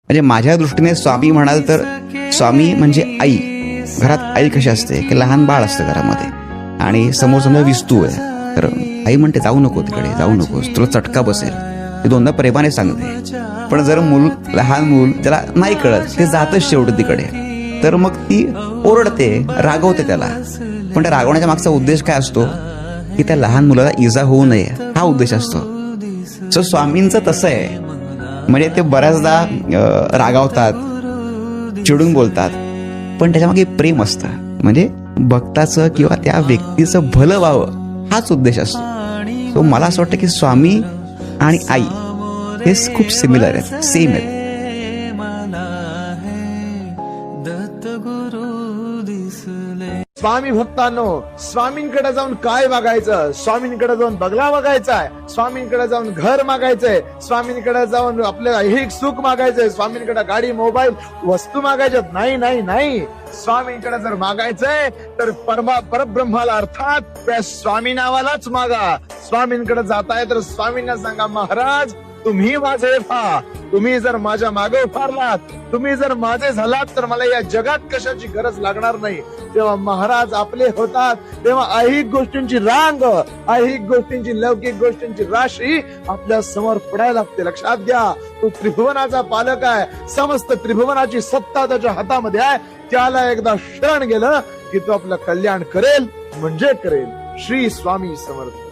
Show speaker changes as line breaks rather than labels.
म्हणजे माझ्या दृष्टीने स्वामी म्हणाल तर स्वामी म्हणजे आई. घरात आई कशी असते की लहान बाळ असतं घरामध्ये आणि समोर समजा विस्तू आहे, तर आई म्हणते जाऊ नको तिकडे, जाऊ नकोस, तुला चटका बसेल. ते दोनदा प्रेमाने सांगते. पण जर लहान मूल त्याला नाही कळत, ते जातच शेवटी तिकडे, तर मग ती ओरडते, रागवते त्याला. पण त्या रागवण्याच्या मागचा उद्देश काय असतो की त्या लहान मुलाला इजा होऊ नये, हा उद्देश असतो. सो स्वामींचं तसं आहे. म्हणजे ते बऱ्याचदा रागावतात, चिडून बोलतात, पण त्याच्यामागे प्रेम असतं. म्हणजे भक्ताचं किंवा त्या व्यक्तीचं भलं व्हावं हाच उद्देश असतो. सो मला असं वाटतं की स्वामी आणि आई हे खूप सिमिलर आहेत, सेम आहेत.
स्वामी भक्तांनो, स्वामींकडे जाऊन काय मागायचं? स्वामींकडे जाऊन बंगला मागायचाय, स्वामींकडे जाऊन घर मागायचंय, स्वामींकडे जाऊन आपलं ऐहिक सुख मागायचंय, स्वामींकडे गाडी, मोबाईल, वस्तू मागायच्यात? नाही नाही नाही. स्वामींकडे जर मागायचंय तर परब्रह्माला अर्थात त्या स्वामी नावालाच मागा. स्वामींकडे जाताय तर स्वामींना सांगा, महाराज तुम्ही माझे व्हा. तुम्ही जर माझ्या मागे फारलात, तुम्ही जर माझे झालात, तर मला या जगात कशाची गरज लागणार नाही. तेव्हा महाराज आपले होतात. तेव्हा ऐहिक गोष्टींची रांग, ऐहिक गोष्टींची, लौकिक गोष्टींची राशी आपल्या समोर पडायला लागते. लक्षात घ्या, तो त्रिभुवनाचा पालक आहे. समस्त त्रिभुवनाची सत्ता त्याच्या हातामध्ये आहे. त्याला एकदा शरण गेलं की तो आपलं कल्याण करेल म्हणजे करेल. श्री स्वामी समर्थ.